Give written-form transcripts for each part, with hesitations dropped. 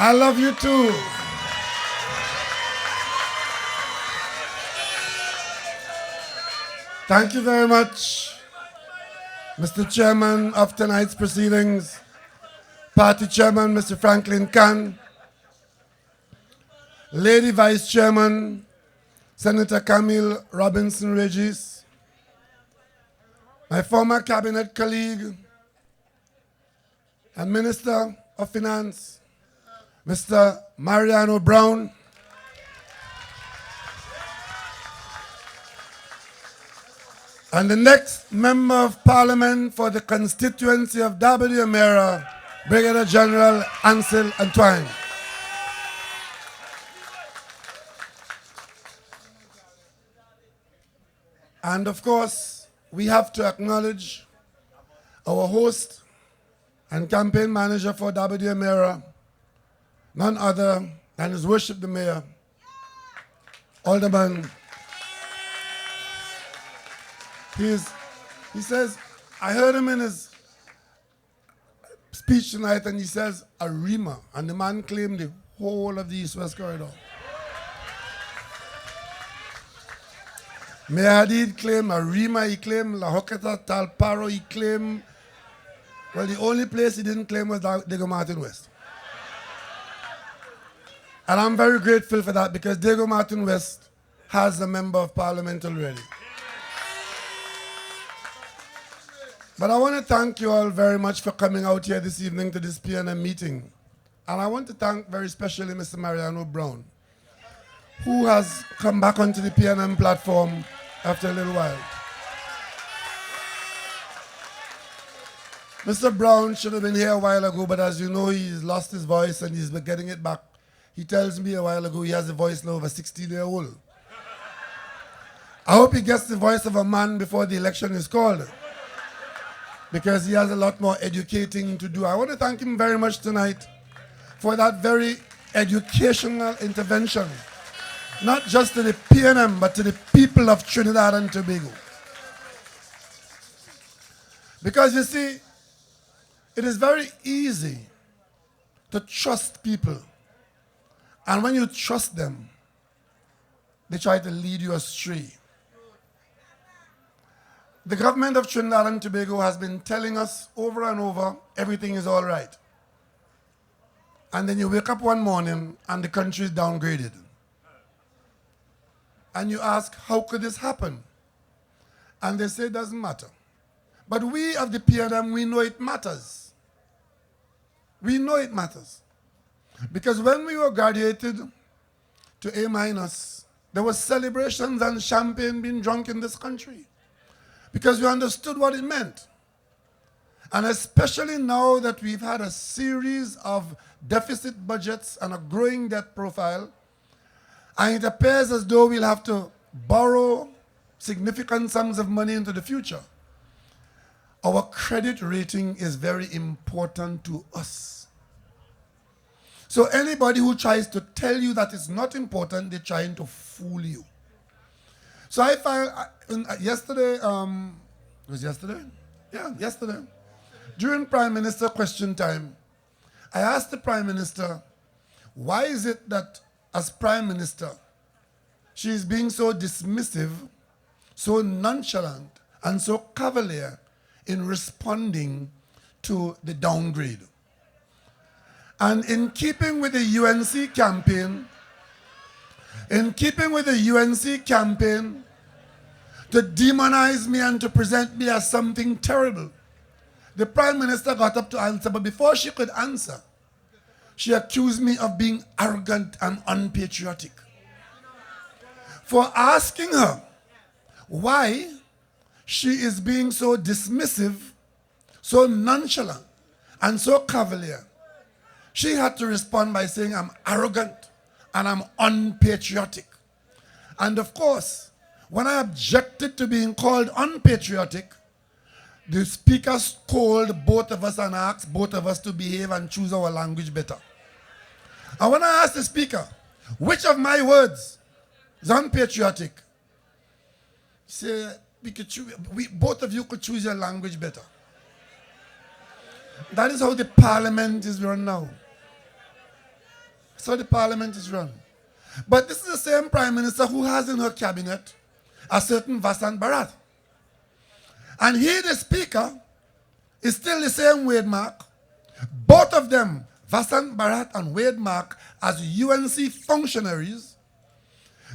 I love you too. Thank you very much, Mr. Chairman of tonight's proceedings, Party Chairman, Mr. Franklin Khan, Lady Vice Chairman, Senator Camille Robinson Regis, my former cabinet colleague and Minister of Finance, Mr. Mariano Brown, and the next Member of Parliament for the constituency of W. Mera, Brigadier General Ansel Antoine. And of course, we have to acknowledge our host and campaign manager for W. Mera, none other than His Worship the Mayor, Alderman. He says, I heard him in his speech tonight, and he says, a Rima, and the man claimed the whole of the East-West Corridor. Mayor Hadid claimed Arima, he claimed La Hoqueta, Talparo, he claimed, well, the only place he didn't claim was Diego Martin West. And I'm very grateful for that, because Diego Martin West has a member of parliament already. But I want to thank you all very much for coming out here this evening to this PNM meeting. And I want to thank very specially Mr. Mariano Brown, who has come back onto the PNM platform after a little while. Mr. Brown should have been here a while ago, but as you know, he's lost his voice and he's been getting it back. He tells me a while ago he has a voice now of a 16-year-old. I hope he gets the voice of a man before the election is called, because he has a lot more educating to do. I want to thank him very much tonight for that very educational intervention, not just to the PNM, but to the people of Trinidad and Tobago. Because you see, it is very easy to trust people. And when you trust them, they try to lead you astray. The government of Trinidad and Tobago has been telling us over and over, everything is all right. And then you wake up one morning and the country is downgraded. And you ask, how could this happen? And they say it doesn't matter. But we of the PNM, we know it matters. We know it matters. Because when we were graduated to A-, there were celebrations and champagne being drunk in this country, because we understood what it meant. And especially now that we've had a series of deficit budgets and a growing debt profile, and it appears as though we'll have to borrow significant sums of money into the future, our credit rating is very important to us. So anybody who tries to tell you that it's not important, they're trying to fool you. So I found yesterday, was yesterday? Yeah, yesterday. During Prime Minister question time, I asked the Prime Minister, why is it that as Prime Minister, she is being so dismissive, so nonchalant, and so cavalier in responding to the downgrade? And in keeping with the UNC campaign, to demonize me and to present me as something terrible, the Prime Minister got up to answer, but before she could answer, she accused me of being arrogant and unpatriotic for asking her why she is being so dismissive, so nonchalant, and so cavalier. She had to respond by saying, I'm arrogant and I'm unpatriotic. And of course, when I objected to being called unpatriotic, the speaker scolded both of us and asked both of us to behave and choose our language better. And when I asked the speaker, which of my words is unpatriotic, he said, both of you could choose your language better. That is how the parliament is run now. So the parliament is run. But this is the same prime minister who has in her cabinet a certain Vasant Bharat. And he, the speaker, is still the same Wade Mark. Both of them, Vasant Bharat and Wade Mark, as UNC functionaries,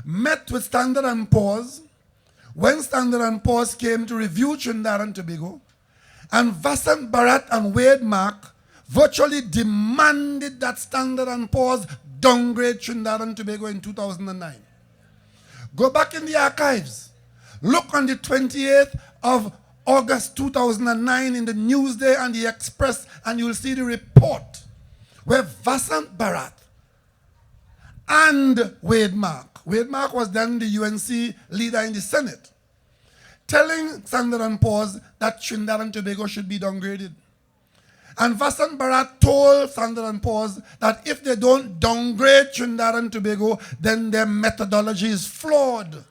met with Standard & Poor's when Standard & Poor's came to review Trinidad and Tobago, and Vasant Bharat and Wade Mark virtually demanded that Standard & Poor's downgrade Trinidad and Tobago in 2009. Go back in the archives. Look on the 28th of August 2009 in the Newsday and the Express, and you'll see the report where Vasant Bharat and Wade Mark was then the UNC leader in the Senate, telling Standard & Poor's that Trinidad and Tobago should be downgraded. And Vasant Bharat told Standard & Poor's that if they don't downgrade Trinidad and Tobago, then their methodology is flawed.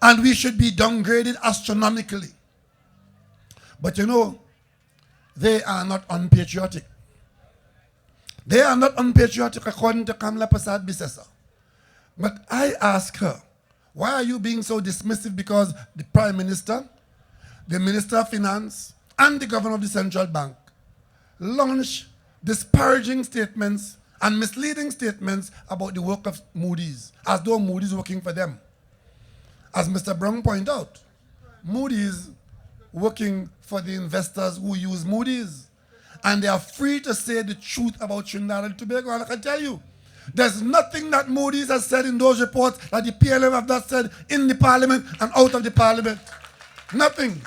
And we should be downgraded astronomically. But you know, they are not unpatriotic. They are not unpatriotic according to Kamla Prasad Bisesa. But I ask her, why are you being so dismissive? Because the Prime Minister, the Minister of Finance, and the Governor of the Central Bank launched disparaging statements and misleading statements about the work of Moody's, as though Moody's is working for them. As Mr. Brown pointed out, Moody's working for the investors who use Moody's. And they are free to say the truth about Trinidad and Tobago. And I can tell you, there's nothing that Moody's has said in those reports that the PNM have not said in the parliament and out of the parliament. Nothing.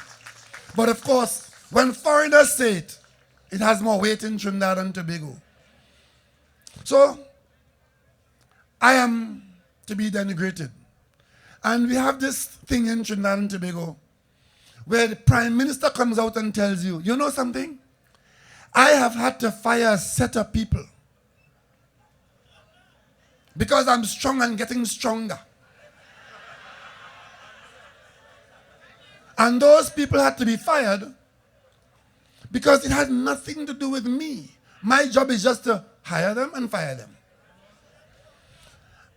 But of course, when foreigners say it, it has more weight in Trinidad and Tobago. So, I am to be denigrated. And we have this thing in Trinidad and Tobago where the Prime Minister comes out and tells you, you know something? I have had to fire a set of people because I'm strong and getting stronger. And those people had to be fired because it had nothing to do with me. My job is just to hire them and fire them.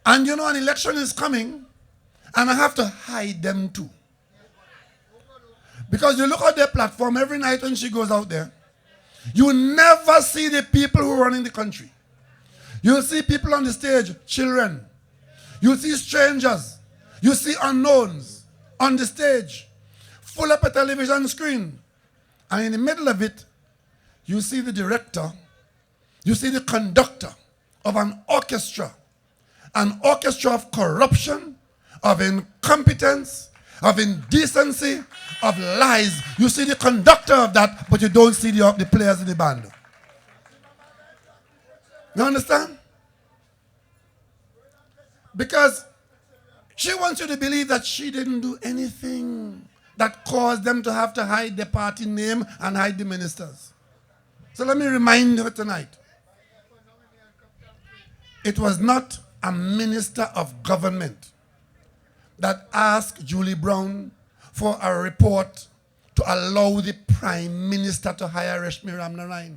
And you know, an election is coming, and I have to hide them too. Because you look at their platform every night when she goes out there, you never see the people who are running the country. You'll see people on the stage, children. You'll see strangers. You see unknowns on the stage, full up a television screen. And in the middle of it, you see the director, you see the conductor of an orchestra of corruption, of incompetence, of indecency, of lies. You see the conductor of that, but you don't see the players in the band. You understand? Because she wants you to believe that she didn't do anything that caused them to have to hide the party name and hide the ministers. So let me remind her tonight. It was not a minister of government that asked Julie Brown for a report to allow the Prime Minister to hire Reshmi Ramnarine.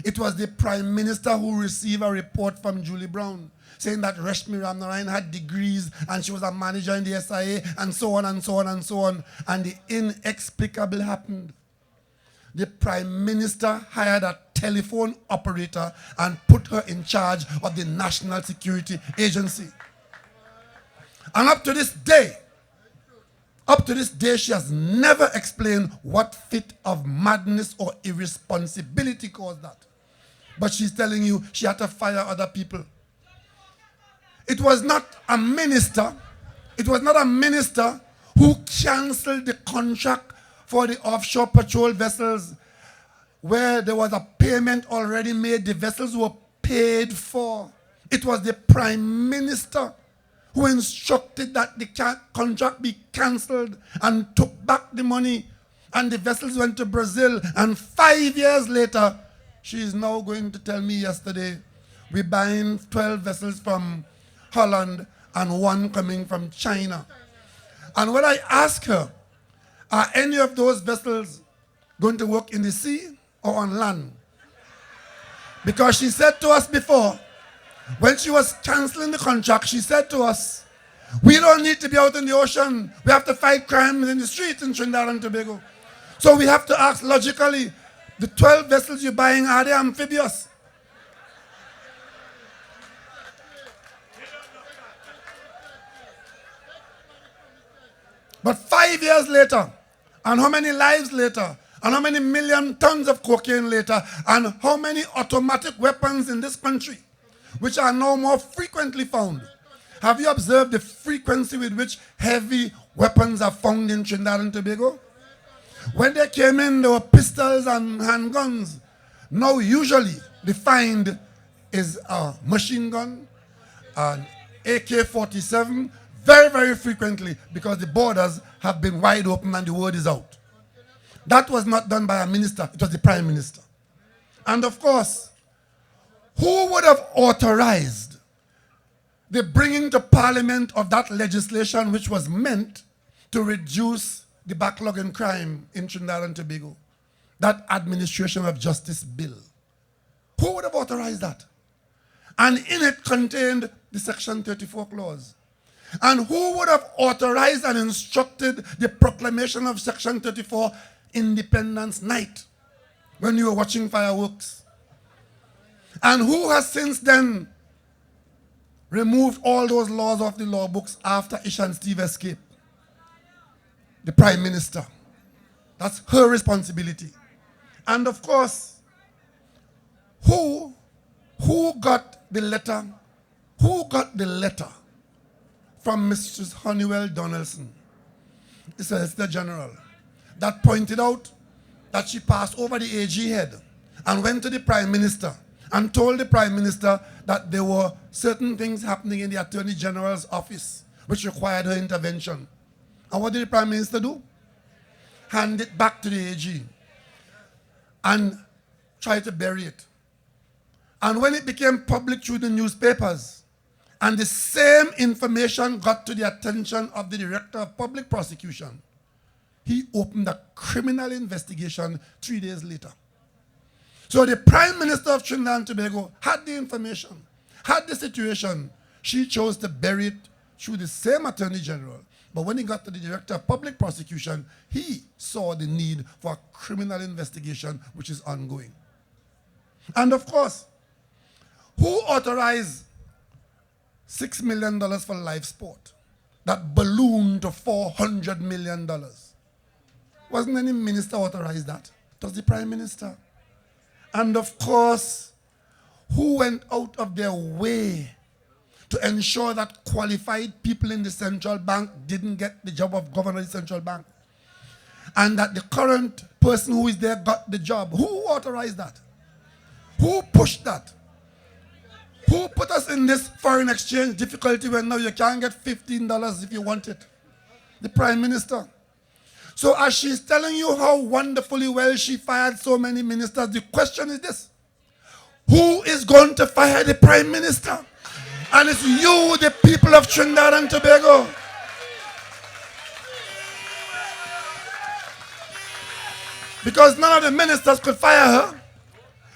It was the Prime Minister who received a report from Julie Brown saying that Reshmi Ramnarine had degrees and she was a manager in the SIA and so on and so on and so on. And the inexplicable happened. The Prime Minister hired a telephone operator and put her in charge of the National Security Agency. And up to this day, she has never explained what fit of madness or irresponsibility caused that. But she's telling you she had to fire other people. It was not a minister who canceled the contract for the offshore patrol vessels where there was a payment already made. The vessels were paid for. It was the Prime Minister who instructed that the contract be cancelled and took back the money, and the vessels went to Brazil. And 5 years later, she is now going to tell me yesterday, we're buying 12 vessels from Holland and 1 coming from China. And when I ask her, are any of those vessels going to work in the sea or on land? Because she said to us before, when she was canceling the contract, she said to us, we don't need to be out in the ocean. We have to fight crime in the streets in Trinidad and Tobago. So we have to ask logically, the 12 vessels you're buying, are they amphibious? But 5 years later, and how many lives later, and how many million tons of cocaine later, and how many automatic weapons in this country, which are now more frequently found. Have you observed the frequency with which heavy weapons are found in Trinidad and Tobago? When they came in, there were pistols and handguns. Now, usually, the find is a machine gun, an AK-47, very, very frequently, because the borders have been wide open and the word is out. That was not done by a minister, it was the Prime Minister. And of course, who would have authorized the bringing to Parliament of that legislation which was meant to reduce the backlog in crime in Trinidad and Tobago? That Administration of Justice bill. Who would have authorized that? And in it contained the Section 34 clause. And who would have authorized and instructed the proclamation of Section 34 Independence Night when you were watching fireworks? And who has since then removed all those laws off the law books after Ish and Steve escaped? The Prime Minister. That's her responsibility. And of course, who got the letter? Who got the letter from Mrs. Honeywell Donaldson, the Solicitor General, that pointed out that she passed over the AG head and went to the Prime Minister and told the Prime Minister that there were certain things happening in the Attorney General's office which required her intervention? And what did the Prime Minister do? Hand it back to the AG and try to bury it. And when it became public through the newspapers, and the same information got to the attention of the Director of Public Prosecution, he opened a criminal investigation 3 days later. So the Prime Minister of Trinidad and Tobago had the information, had the situation. She chose to bury it through the same Attorney General. But when he got to the Director of Public Prosecution, he saw the need for a criminal investigation which is ongoing. And of course, who authorized $6 million for live sport that ballooned to $400 million? Wasn't any minister authorized that? It was the Prime Minister. And of course, who went out of their way to ensure that qualified people in the central bank didn't get the job of governor of the central bank? And that the current person who is there got the job. Who authorized that? Who pushed that? Who put us in this foreign exchange difficulty when now you can't get $15 if you want it? The Prime Minister. So as she's telling you how wonderfully well she fired so many ministers, the question is this: who is going to fire the Prime Minister? And it's you, the people of Trinidad and Tobago. Because none of the ministers could fire her,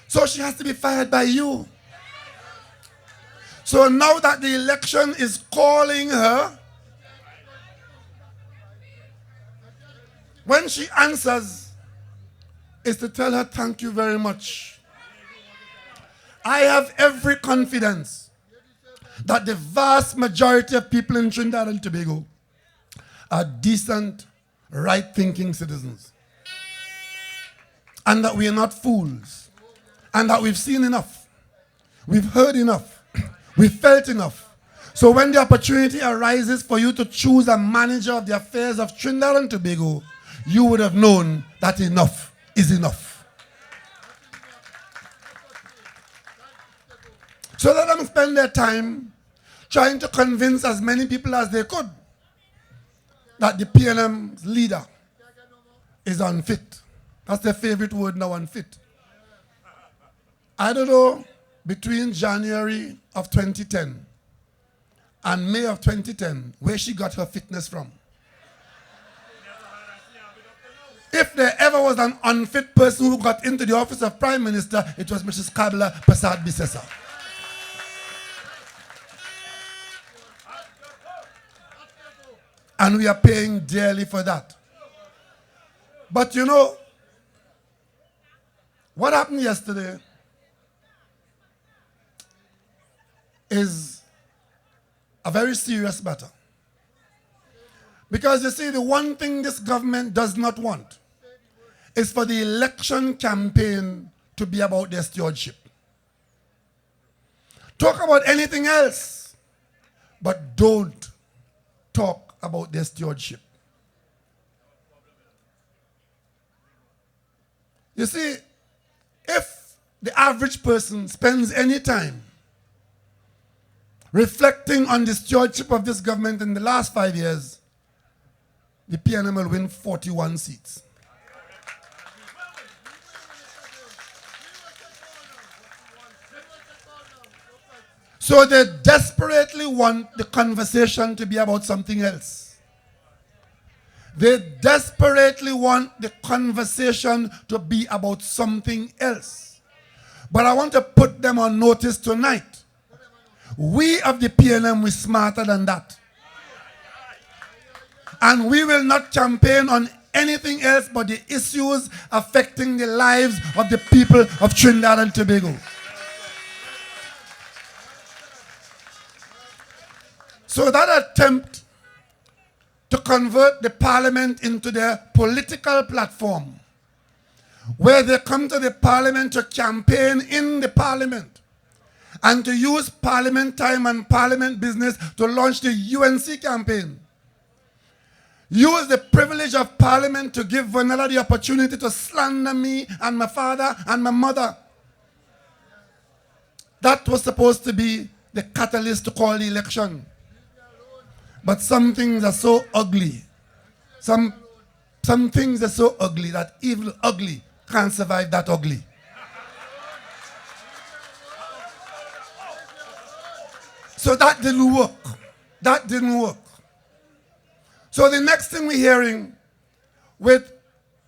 so she has to be fired by you. So now that the election is calling her, when she answers, is to tell her thank you very much. I have every confidence that the vast majority of people in Trinidad and Tobago are decent, right-thinking citizens. And that we are not fools. And that we've seen enough. We've heard enough. We've felt enough. So when the opportunity arises for you to choose a manager of the affairs of Trinidad and Tobago, you would have known that enough is enough. So let them spend their time trying to convince as many people as they could that the PNM's leader is unfit. That's their favorite word now, unfit. I don't know, between January of 2010 and May of 2010, where she got her fitness from. If there ever was an unfit person who got into the office of Prime Minister, it was Mrs. Kabla Prasad Bisesa. And we are paying dearly for that. But you know, what happened yesterday is a very serious matter. Because you see, the one thing this government does not want is for the election campaign to be about their stewardship. Talk about anything else, but don't talk about their stewardship. You see, if the average person spends any time reflecting on the stewardship of this government in the last 5 years, the PNM will win 41 seats. So they desperately want the conversation to be about something else. They desperately want the conversation to be about something else. But I want to put them on notice tonight. We of the PNM, we're smarter than that. And we will not campaign on anything else but the issues affecting the lives of the people of Trinidad and Tobago. So that attempt to convert the parliament into their political platform, where they come to the parliament to campaign in the parliament and to use parliament time and parliament business to launch the UNC campaign. Use the privilege of parliament to give Vanilla the opportunity to slander me and my father and my mother. That was supposed to be the catalyst to call the election. But some things are so ugly. Some things are so ugly that even ugly can't survive that ugly. So that didn't work. That didn't work. So the next thing we're hearing, with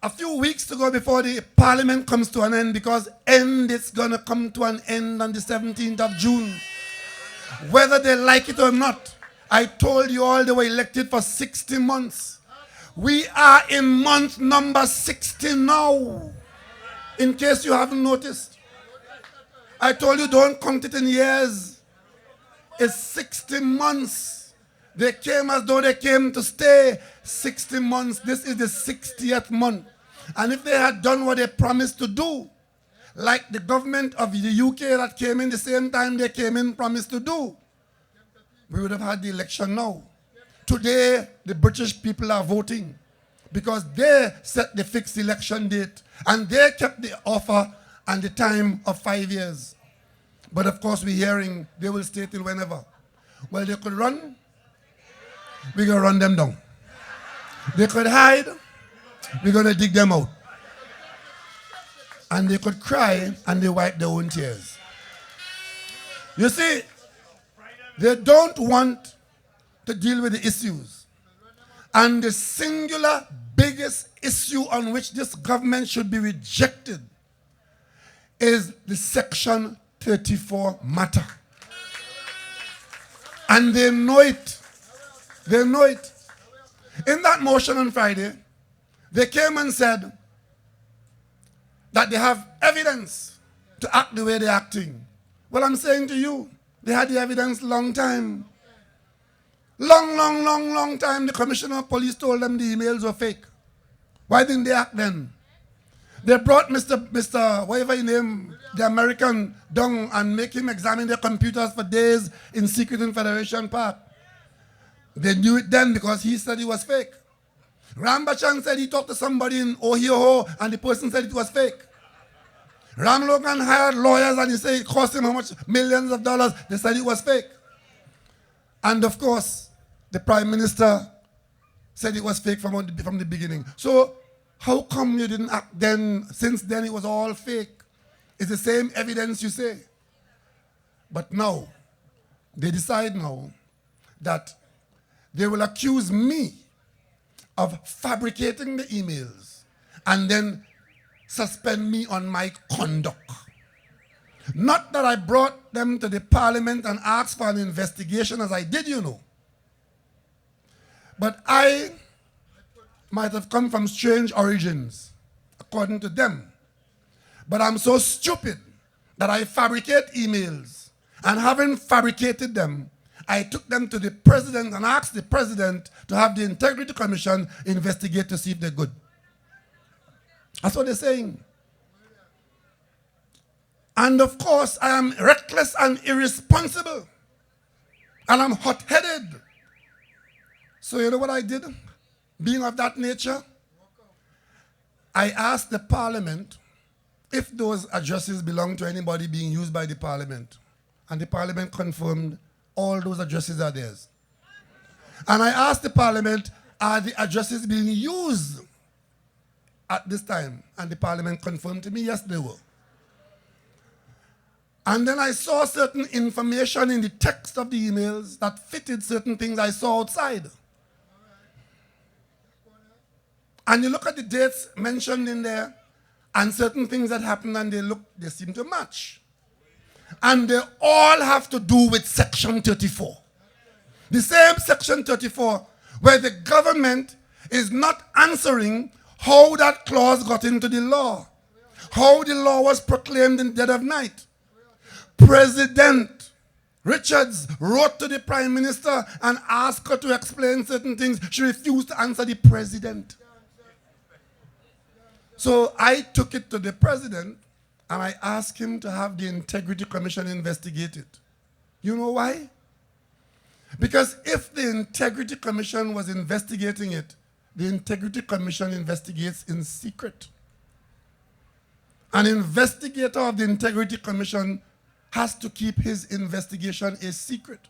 a few weeks to go before the parliament comes to an end, because it's going to come to an end on the 17th of June, whether they like it or not. I told you all they were elected for 60 months. We are in month number 60 now, in case you haven't noticed. I told you don't count it in years. It's 60 months. They came as though they came to stay 60 months. This is the 60th month. And if they had done what they promised to do, like the government of the UK that came in the same time they came in promised to do, we would have had the election now. Today, the British people are voting because they set the fixed election date and they kept the offer and the time of 5 years. But of course, we're hearing they will stay till whenever. Well, they could run. We're going to run them down. They could hide. We're going to dig them out. And they could cry and they wipe their own tears. You see, they don't want to deal with the issues. And the singular biggest issue on which this government should be rejected is the Section 34 matter. And they know it. They know it. In that motion on Friday, they came and said that they have evidence to act the way they're acting. Well, I'm saying to you, they had the evidence long time. Long time. The commissioner of police told them the emails were fake. Why didn't they act then? They brought Mr. whatever his name, the American, down and make him examine their computers for days in secret in Federation Park. They knew it then because he said it was fake. Rambachan said he talked to somebody in Ohio and the person said it was fake. Ram Logan hired lawyers and he said it cost him how much? Millions of dollars. They said it was fake. And of course, the Prime Minister said it was fake from the beginning. So how come you didn't act then? Since then it was all fake. It's the same evidence you say. But now, they decide now that they will accuse me of fabricating the emails and then suspend me on my conduct. Not that I brought them to the parliament and asked for an investigation as I did, you know. But I might have come from strange origins, according to them. But I'm so stupid that I fabricate emails. And having fabricated them, I took them to the president and asked the president to have the Integrity Commission investigate to see if they're good. That's what they're saying. And of course, I am reckless and irresponsible. And I'm hot-headed. So you know what I did? Being of that nature, I asked the parliament if those addresses belong to anybody being used by the parliament. And the parliament confirmed all those addresses are theirs. And I asked the parliament, are the addresses being used at this time? And the parliament confirmed to me, yes, they were. And then I saw certain information in the text of the emails that fitted certain things I saw outside. And you look at the dates mentioned in there, and certain things that happened, and they seem to match. And they all have to do with Section 34. The same Section 34 where the government is not answering how that clause got into the law, how the law was proclaimed in the dead of night. President Richards wrote to the Prime Minister and asked her to explain certain things. She refused to answer the president. So I took it to the president and I asked him to have the Integrity Commission investigate it. You know why? Because if the Integrity Commission was investigating it, the Integrity Commission investigates in secret. An investigator of the Integrity Commission has to keep his investigation a secret.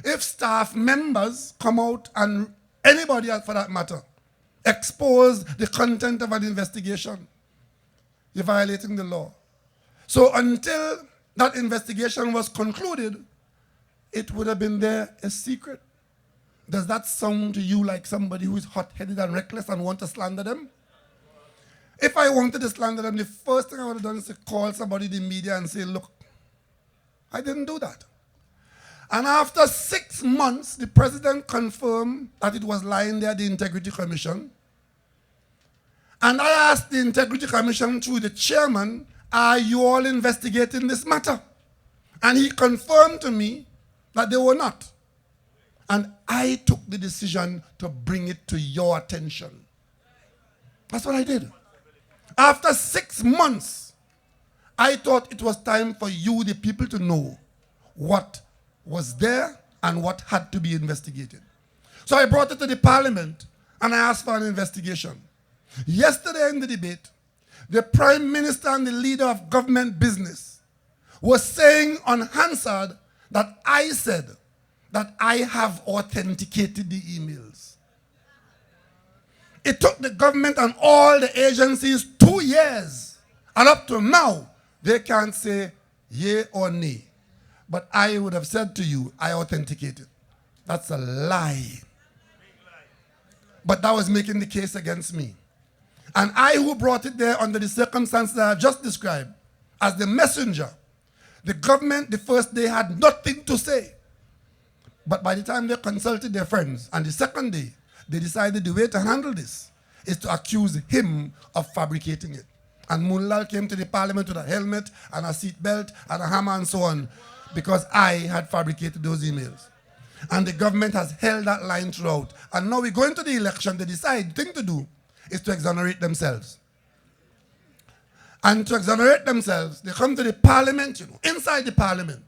If staff members come out, and anybody else for that matter, expose the content of an investigation, you're violating the law. So until that investigation was concluded, it would have been there a secret. Does that sound to you like somebody who is hot-headed and reckless and want to slander them? If I wanted to slander them, the first thing I would have done is to call somebody in the media and say, look, I didn't do that. And after 6 months, the president confirmed that it was lying there, the Integrity Commission. And I asked the Integrity Commission through the chairman, are you all investigating this matter? And he confirmed to me that they were not. And I took the decision to bring it to your attention. That's what I did. After 6 months, I thought it was time for you, the people, to know what was there and what had to be investigated. So I brought it to the parliament and I asked for an investigation. Yesterday in the debate, the Prime Minister and the leader of government business was saying on Hansard that I said that I have authenticated the emails. It took the government and all the agencies 2 years, and up to now, they can't say yea or nay. But I would have said to you, I authenticated. That's a lie. But that was making the case against me. And I, who brought it there under the circumstances that I've just described, as the messenger, the government the first day had nothing to say. But by the time they consulted their friends, and the second day, they decided the way to handle this is to accuse him of fabricating it. And Moonlal came to the parliament with a helmet and a seat belt and a hammer and so on, because I had fabricated those emails. And the government has held that line throughout. And now we go into the election, they decide the thing to do is to exonerate themselves. And to exonerate themselves, they come to the parliament, inside the parliament,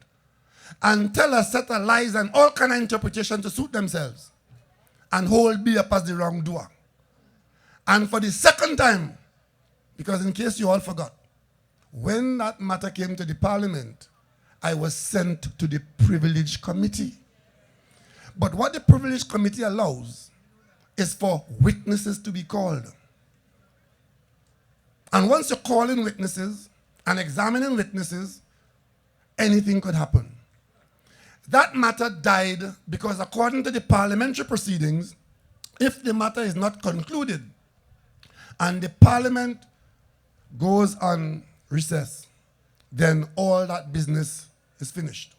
and tell a set of lies and all kind of interpretation to suit themselves, and hold me up as the wrongdoer. And for the second time, because in case you all forgot, when that matter came to the parliament, I was sent to the privilege committee. But what the privilege committee allows is for witnesses to be called. And once you're calling witnesses and examining witnesses, anything could happen. That matter died because according to the parliamentary proceedings, if the matter is not concluded and the parliament goes on recess, then all that business is finished.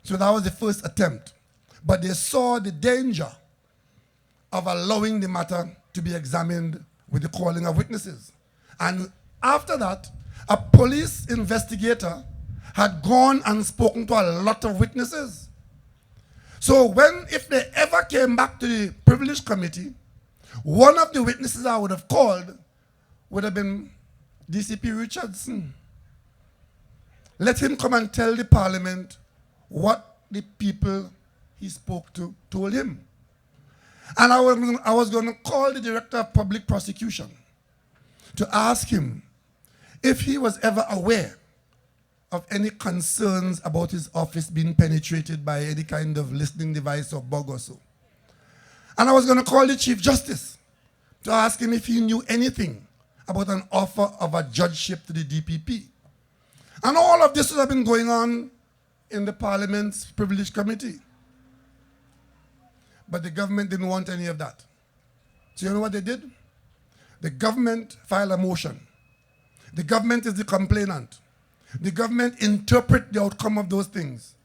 So that was the first attempt. But they saw the danger of allowing the matter to be examined with the calling of witnesses. And after that, a police investigator had gone and spoken to a lot of witnesses. So if they ever came back to the privilege committee, one of the witnesses I would have called would have been DCP Richardson. Let him come and tell the parliament what the people he spoke to told him. And I was going to call the director of public prosecution to ask him if he was ever aware of any concerns about his office being penetrated by any kind of listening device or bug or so. And I was going to call the Chief Justice to ask him if he knew anything about an offer of a judgeship to the DPP. And all of this would have been going on in the Parliament's Privilege Committee. But the government didn't want any of that. So you know what they did? The government filed a motion. The government is the complainant. The government interprets the outcome of those things.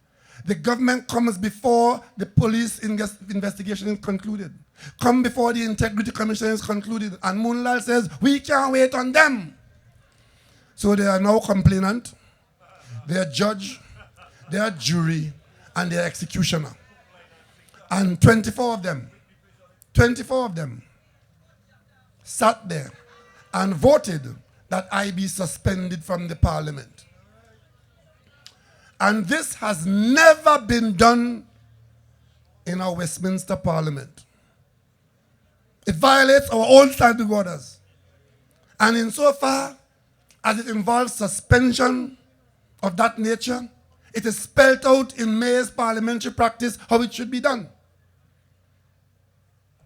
The government comes before the police investigation is concluded. Come before the Integrity Commission is concluded. And Moonlal says, we can't wait on them. So they are now complainant, they are judge, they are jury, and they are executioner. And 24 of them sat there and voted that I be suspended from the parliament. And this has never been done in our Westminster Parliament. It violates our own standing orders. And insofar as it involves suspension of that nature, it is spelled out in May's parliamentary practice how it should be done.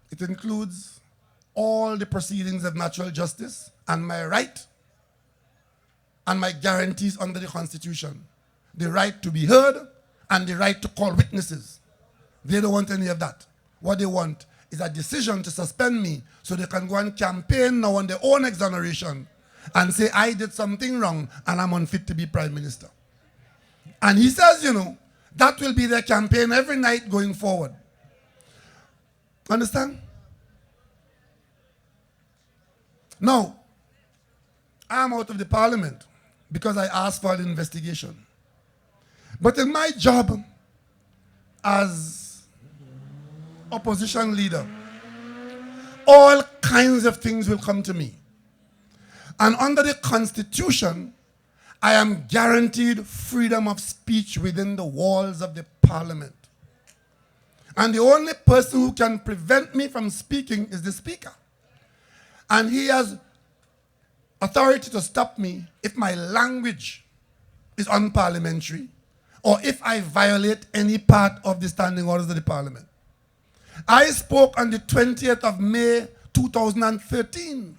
It includes all the proceedings of natural justice and my right and my guarantees under the Constitution. The right to be heard and the right to call witnesses. They don't want any of that. What they want is a decision to suspend me so they can go and campaign now on their own exoneration and say I did something wrong and I'm unfit to be Prime Minister. And he says, you know, that will be their campaign every night going forward. Understand? Now, I'm out of the parliament because I asked for an investigation. But in my job as opposition leader, all kinds of things will come to me. And under the Constitution, I am guaranteed freedom of speech within the walls of the parliament. And the only person who can prevent me from speaking is the Speaker. And he has authority to stop me if my language is unparliamentary or if I violate any part of the standing orders of the parliament. I spoke on the 20th of May 2013.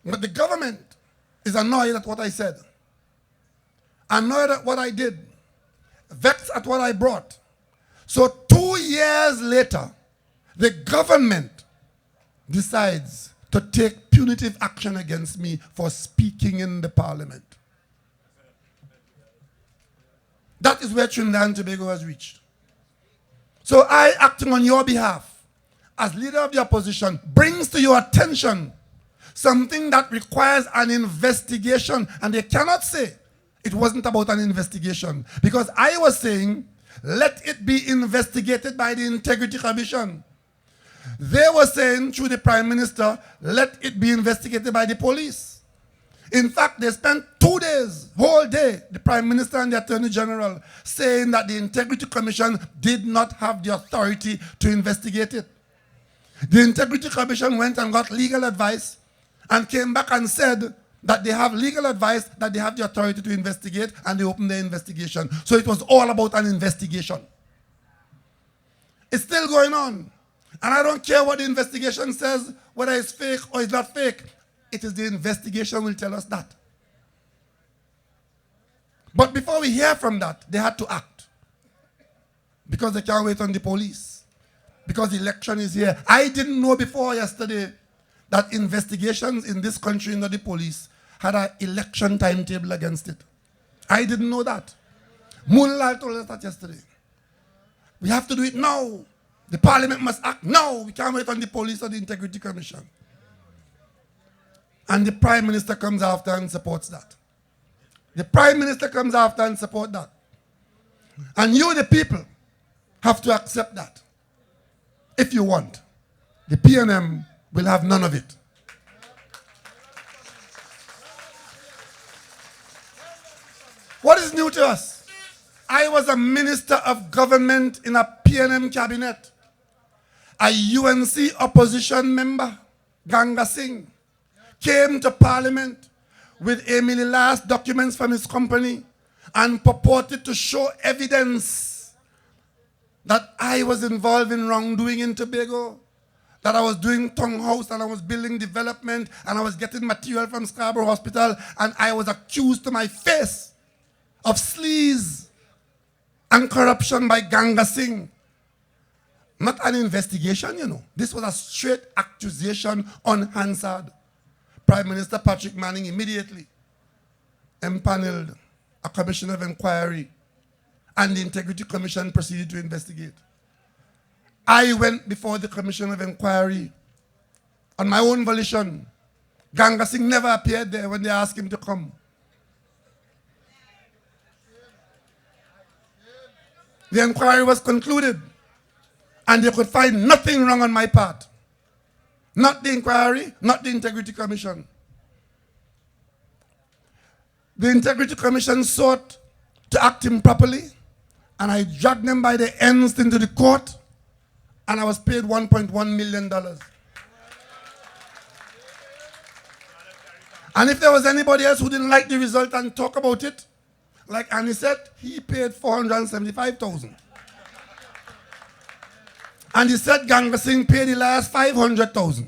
But the government is annoyed at what I said, annoyed at what I did, vexed at what I brought. So 2 years later, the government decides to take punitive action against me for speaking in the parliament. That is where Trinidad and Tobago has reached. So I, acting on your behalf, as leader of the opposition, brings to your attention something that requires an investigation. And they cannot say it wasn't about an investigation. Because I was saying, let it be investigated by the Integrity Commission. They were saying, through the Prime Minister, let it be investigated by the police. In fact, they spent 2 days, whole day, the Prime Minister and the Attorney General, saying that the Integrity Commission did not have the authority to investigate it. The Integrity Commission went and got legal advice and came back and said that they have legal advice, that they have the authority to investigate, and they opened their investigation. So it was all about an investigation. It's still going on. And I don't care what the investigation says, whether it's fake or it's not fake. It is the investigation will tell us that. But before we hear from that, they had to act. Because they can't wait on the police. because the election is here. I didn't know before yesterday that investigations in this country under the police had an election timetable against it. I didn't know that. Moonlight told us that yesterday. We have to do it now. The parliament must act now. We can't wait on the police or the Integrity Commission. And the Prime Minister comes after and supports that. The Prime Minister comes after and supports that. And you, the people, have to accept that. If you want. The PNM will have none of it. What is new to us? I was a minister of government in a PNM cabinet. A UNC opposition member, Ganga Singh, came to parliament with Emily Last documents from his company and purported to show evidence that I was involved in wrongdoing in Tobago, that I was doing tongue house and I was building development and I was getting material from Scarborough Hospital, and I was accused to my face of sleaze and corruption by Ganga Singh. Not an investigation, you know. This was a straight accusation unanswered. Prime Minister Patrick Manning immediately empaneled a commission of inquiry, and the Integrity Commission proceeded to investigate. I went before the commission of inquiry on my own volition. Ganga Singh never appeared there when they asked him to come. The inquiry was concluded, and they could find nothing wrong on my part. Not the inquiry, not the Integrity Commission. The Integrity Commission sought to act improperly, and I dragged them by the ends into the court, and I was paid $1.1 million. And if there was anybody else who didn't like the result and talk about it, like Annie said, he paid $475,000. And he said Ganga Singh paid the last $500,000.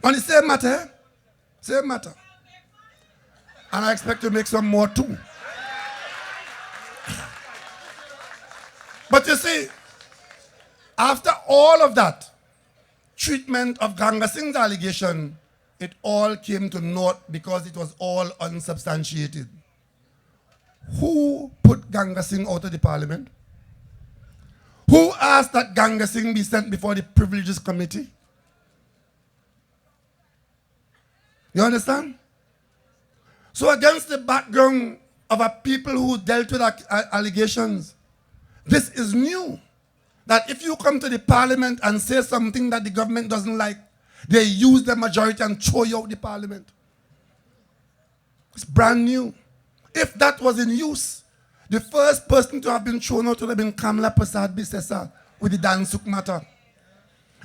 On the same matter, eh? Same matter. And I expect to make some more too. But you see, after all of that treatment of Ganga Singh's allegation, it all came to naught because it was all unsubstantiated. Who put Ganga Singh out of the parliament? Who asked that Ganga Singh be sent before the Privileges Committee? You understand? So against the background of a people who dealt with allegations, this is new. That if you come to the parliament and say something that the government doesn't like, they use the majority and throw you out the parliament. It's brand new. If that was in use, the first person to have been thrown out would have been Kamla Prasad Bisesa with the Dansuk matter.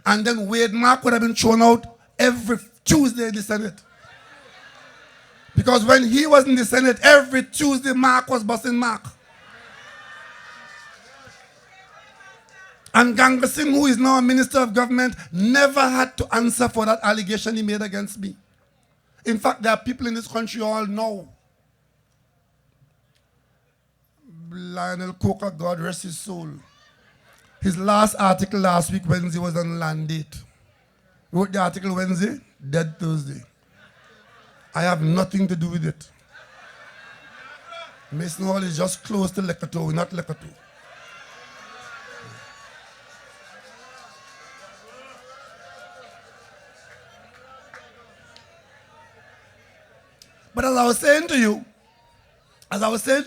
And then Wade Mark would have been thrown out every Tuesday in the Senate. Because when he was in the Senate, every Tuesday Mark was busting Mark. And Ganga Singh, who is now a minister of government, never had to answer for that allegation he made against me. In fact, there are people in this country all know. Lionel Coker, God rest his soul. His last article last week, Wednesday, was on land date. Wrote the article Wednesday, dead Thursday. I have nothing to do with it. Mason Hall is just close to Lekato, not Lekato. But as I was saying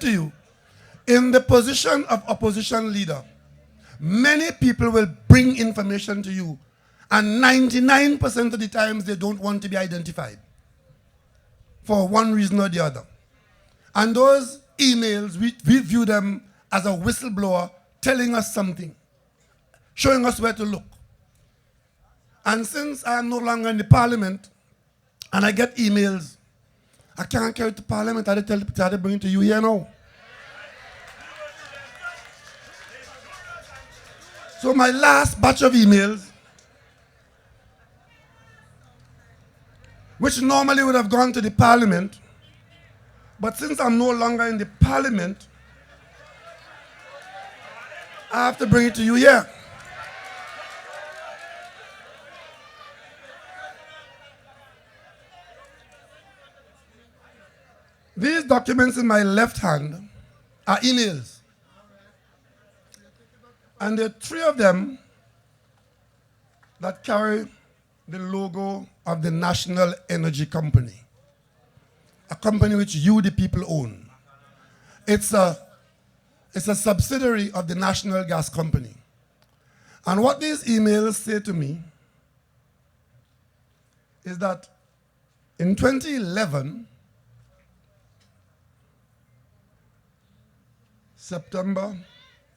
to you, in the position of opposition leader, many people will bring information to you, and 99% of the times they don't want to be identified for one reason or the other. And those emails, we view them as a whistleblower telling us something, showing us where to look. And since I am no longer in the parliament, and I get emails, I can't carry it to parliament. I tell the people to bring it to you here now. So my last batch of emails, which normally would have gone to the parliament, but since I'm no longer in the parliament, I have to bring it to you here. These documents in my left hand are emails. And there are three of them that carry the logo of the National Energy Company, a company which you, the people, own. It's a subsidiary of the National Gas Company. And what these emails say to me is that in 2011,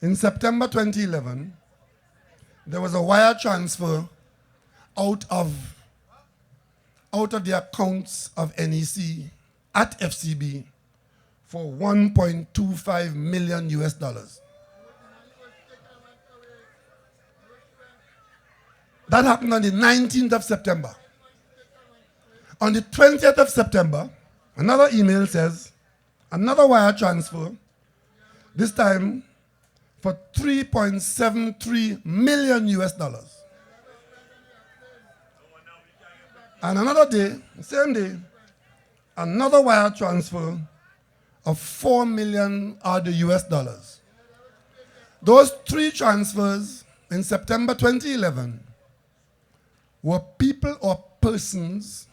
in September 2011, there was a wire transfer out of the accounts of NEC at FCB for 1.25 million US dollars. That happened on the 19th of September. On the 20th of September, another email says, another wire transfer, this time for 3.73 million US dollars. And another day, same day, another wire transfer of 4 million other US dollars. Those three transfers in September 2011 were people or persons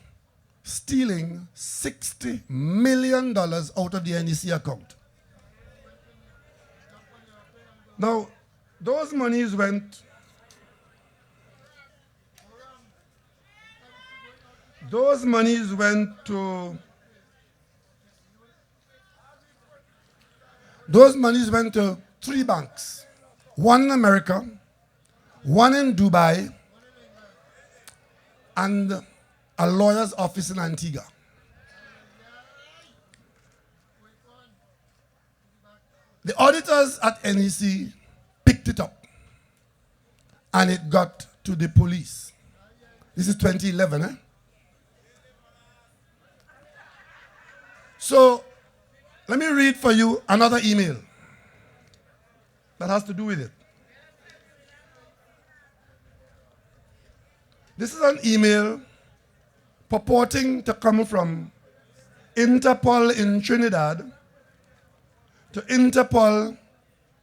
stealing $60 million out of the NEC account. Now, those monies went to three banks, one in America, one in Dubai, and a lawyer's office in Antigua. The auditors at NEC picked it up and it got to the police. This is 2011, eh? So, let me read for you another email that has to do with it. This is an email purporting to come from Interpol in Trinidad to Interpol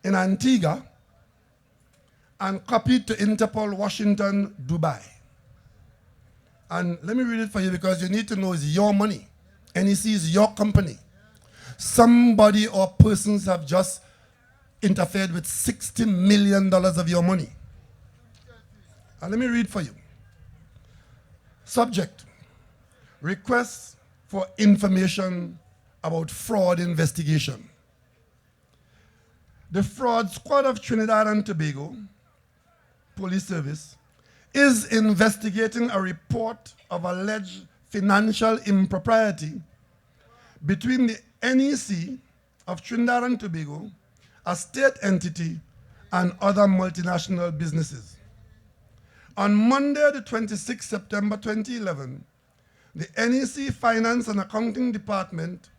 in Antigua and copied to Interpol Washington, Dubai. And let me read it for you because you need to know it's your money. NEC is your company. Somebody or persons have just interfered with $60 million of your money. And let me read for you. Subject: requests for information about fraud investigation. The Fraud Squad of Trinidad and Tobago Police Service is investigating a report of alleged financial impropriety between the NEC of Trinidad and Tobago, a state entity, and other multinational businesses. On Monday, the 26th September 2011, the NEC Finance and Accounting Department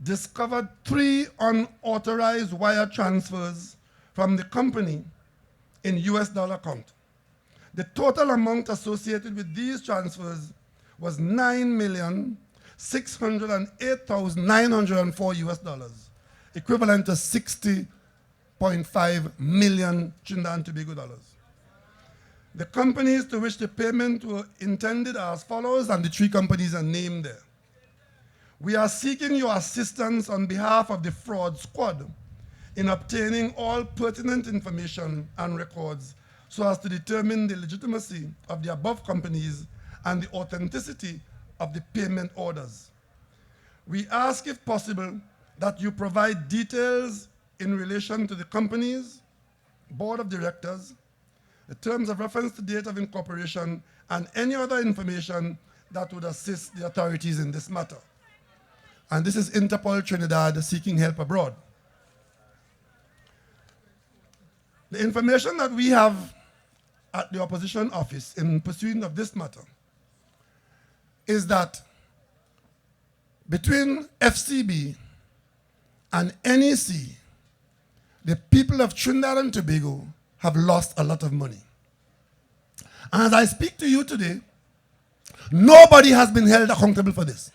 discovered 3 unauthorized wire transfers from the company in US dollar account. The total amount associated with these transfers was $9,608,904 US dollars, equivalent to 60.5 million Trinidad and Tobago dollars. The companies to which the payment were intended are as follows, and the 3 companies are named there. We are seeking your assistance on behalf of the Fraud Squad in obtaining all pertinent information and records so as to determine the legitimacy of the above companies and the authenticity of the payment orders. We ask, if possible, that you provide details in relation to the companies, board of directors, the terms of reference to date of incorporation, and any other information that would assist the authorities in this matter. And this is Interpol Trinidad seeking help abroad. The information that we have at the opposition office in pursuit of this matter is that between FCB and NEC, the people of Trinidad and Tobago have lost a lot of money. And as I speak to you today, nobody has been held accountable for this.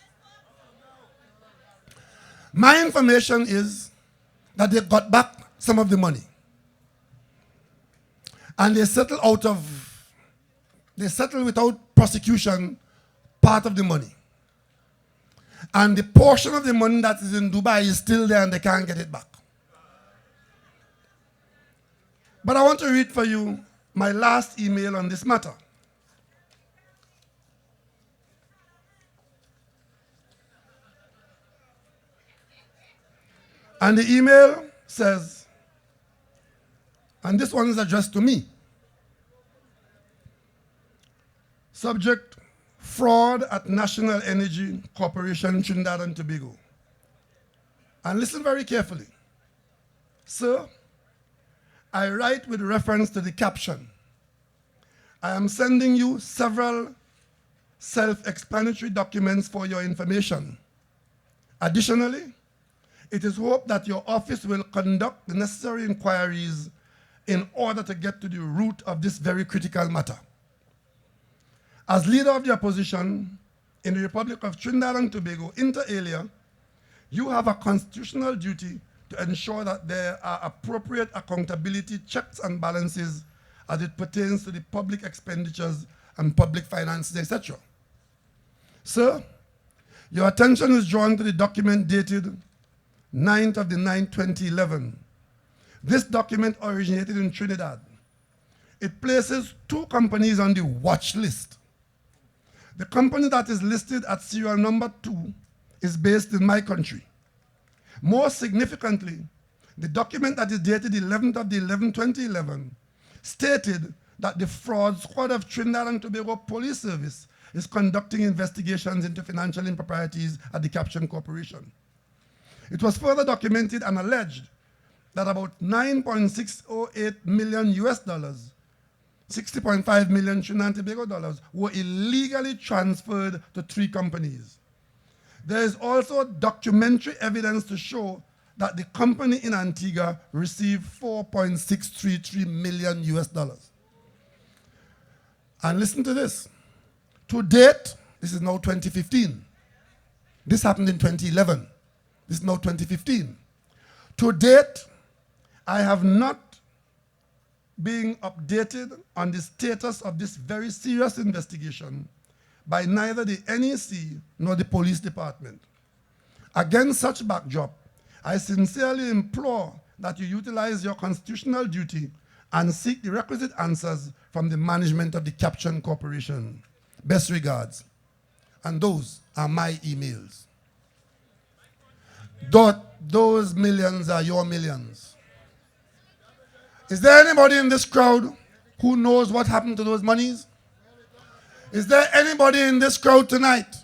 My information is that they got back some of the money. And they settled without prosecution part of the money. And the portion of the money that is in Dubai is still there and they can't get it back. But I want to read for you my last email on this matter. And the email says, and this one is addressed to me. Subject, fraud at National Energy Corporation, Trinidad and Tobago. And listen very carefully. Sir, I write with reference to the caption. I am sending you several self-explanatory documents for your information. Additionally, it is hoped that your office will conduct the necessary inquiries in order to get to the root of this very critical matter. As leader of the opposition in the Republic of Trinidad and Tobago, inter alia, you have a constitutional duty to ensure that there are appropriate accountability checks and balances as it pertains to the public expenditures and public finances, etc. Sir, your attention is drawn to the document dated 9th of the 9th, 2011. This document originated in Trinidad. It places two companies on the watch list. The company that is listed at serial number 2 is based in my country. More significantly, the document that is dated 11th of the 11th, 2011 stated that the fraud squad of Trinidad and Tobago Police Service is conducting investigations into financial improprieties at the Caption Corporation. It was further documented and alleged that about 9.608 million US dollars, 60.5 million Trinidad and Tobago dollars, were illegally transferred to 3 companies. There is also documentary evidence to show that the company in Antigua received 4.633 million US dollars. And listen to this. To date, this is now 2015. This happened in 2011. This is now 2015. To date, I have not been updated on the status of this very serious investigation by neither the NEC nor the police department. Against such backdrop, I sincerely implore that you utilize your constitutional duty and seek the requisite answers from the management of the Caption Corporation. Best regards. And those are my emails. Those millions are your millions. Is there anybody in this crowd who knows what happened to those monies? Is there anybody in this crowd tonight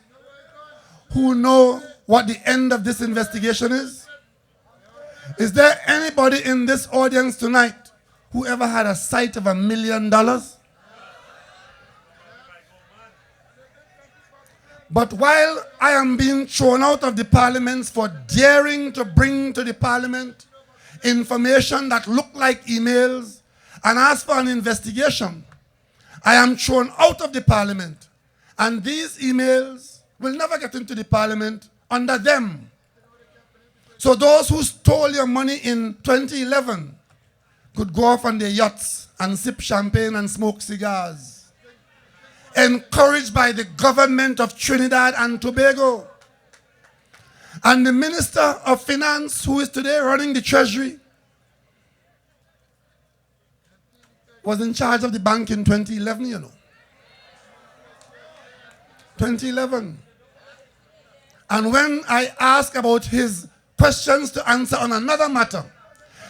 who know what the end of this investigation is? Is there anybody in this audience tonight who ever had a sight of $1 million? But while I am being thrown out of the parliaments for daring to bring to the parliament information that look like emails and ask for an investigation, I am thrown out of the parliament. And these emails will never get into the parliament under them. So those who stole your money in 2011 could go off on their yachts and sip champagne and smoke cigars, encouraged by the government of Trinidad and Tobago. And the Minister of Finance, who is today running the Treasury, was in charge of the bank in 2011, you know. 2011. And when I asked about his questions to answer on another matter,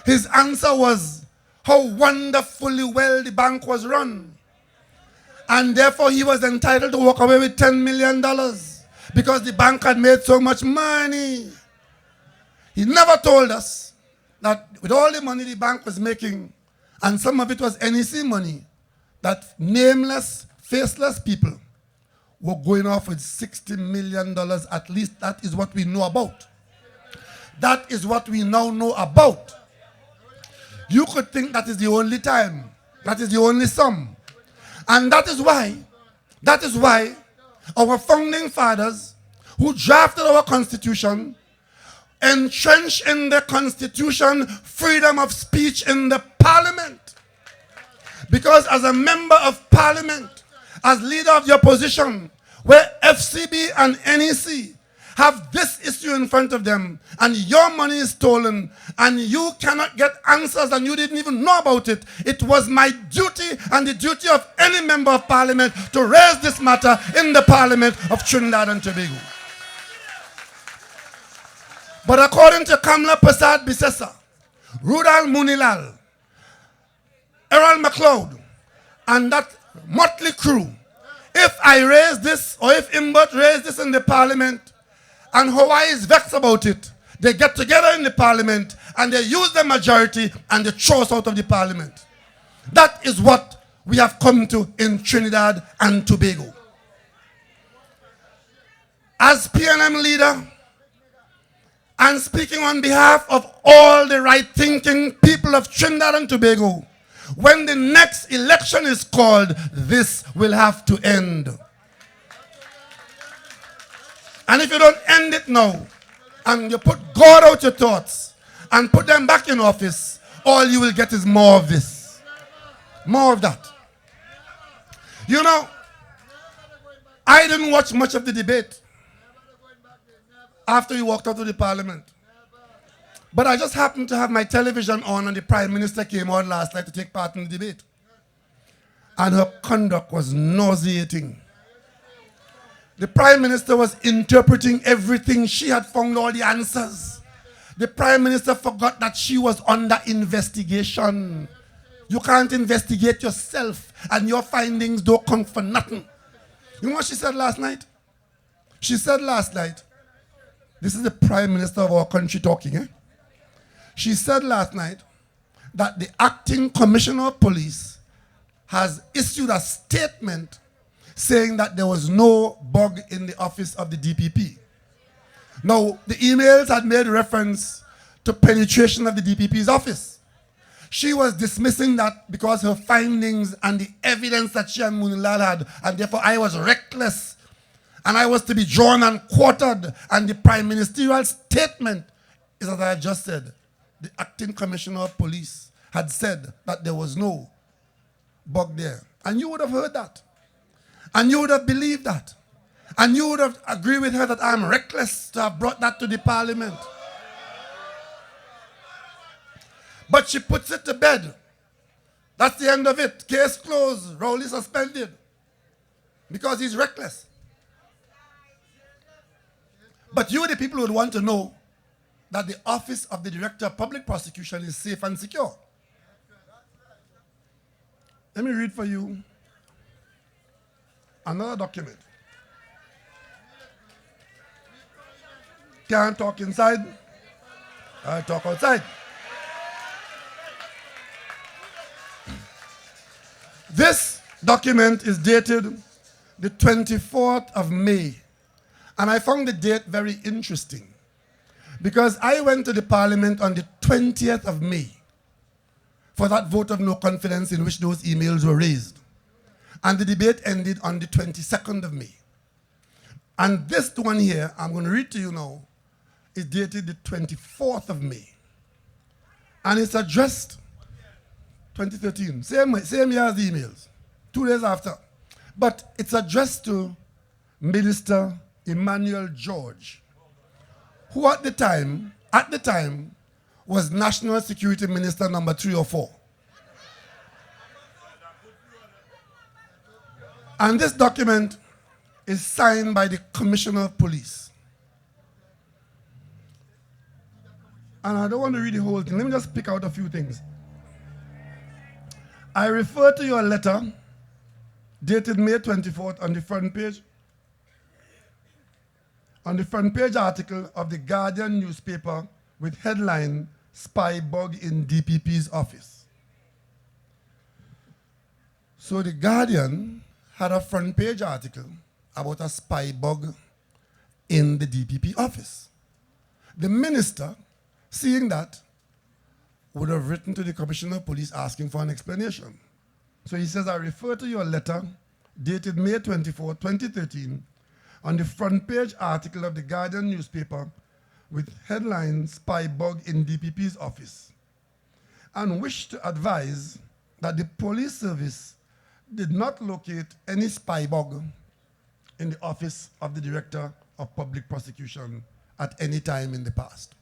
his answer was how wonderfully well the bank was run. And therefore he was entitled to walk away with $10 million because the bank had made so much money. He never told us that with all the money the bank was making, and some of it was NEC money, that nameless, faceless people were going off with $60 million at least. That is what we know about. That is what we now know about. You could think that is the only time. That is the only sum. And that is why our founding fathers who drafted our constitution entrench in the constitution freedom of speech in the parliament. Because as a member of parliament, as leader of the opposition, where FCB and NEC have this issue in front of them, and your money is stolen, and you cannot get answers, and you didn't even know about it, it was my duty and the duty of any member of parliament to raise this matter in the parliament of Trinidad and Tobago. But according to Kamla Prasad Bisesa, Rudal Munilal, Errol McLeod, and that motley crew, if I raise this, or if Imbert raise this in the parliament, and Hawaii is vexed about it, they get together in the parliament, and they use the majority, and they throw us out of the parliament. That is what we have come to in Trinidad and Tobago. As PNM leader, and speaking on behalf of all the right-thinking people of Trinidad and Tobago, when the next election is called, this will have to end. And if you don't end it now, and you put God out your thoughts, and put them back in office, all you will get is more of this. More of that. You know, I didn't watch much of the debate after he walked out of the parliament. But I just happened to have my television on, and the Prime Minister came on last night to take part in the debate. And her conduct was nauseating. The Prime Minister was interpreting everything. She had found all the answers. The Prime Minister forgot that she was under investigation. You can't investigate yourself, and your findings don't count for nothing. You know what she said last night? She said last night, this is the Prime Minister of our country talking, eh? She said last night that the acting Commissioner of Police has issued a statement saying that there was no bug in the office of the DPP. Now, the emails had made reference to penetration of the DPP's office. She was dismissing that because her findings and the evidence that she and Munilal had, and therefore I was reckless, and I was to be drawn and quartered, and the Prime Ministerial statement is, as I just said, the acting Commissioner of Police had said that there was no bug there. And you would have heard that. And you would have believed that. And you would have agreed with her that I'm reckless to have brought that to the parliament. But she puts it to bed. That's the end of it. Case closed. Rowley suspended. Because he's reckless. But you, the people, would want to know that the office of the Director of Public Prosecution is safe and secure. Let me read for you another document. Can't talk inside. I talk outside. This document is dated the 24th of May. And I found the date very interesting, because I went to the parliament on the 20th of May for that vote of no confidence in which those emails were raised. And the debate ended on the 22nd of May. And this one here, I'm going to read to you now, is dated the 24th of May. And it's addressed 2013, same year as the emails, 2 days after. But it's addressed to Minister Emmanuel George, who at the time, was National Security Minister number 3 or 4. And this document is signed by the Commissioner of Police. And I don't want to read the whole thing. Let me just pick out a few things. I refer to your letter dated May 24th on the front page. On the front page article of the Guardian newspaper with headline, "Spy Bug in DPP's Office." So the Guardian had a front page article about a spy bug in the DPP office. The minister, seeing that, would have written to the Commissioner of Police asking for an explanation. So he says, I refer to your letter dated May 24, 2013, on the front page article of the Guardian newspaper with headline "Spy Bug in DPP's Office," and wished to advise that the police service did not locate any spy bug in the office of the Director of Public Prosecution at any time in the past.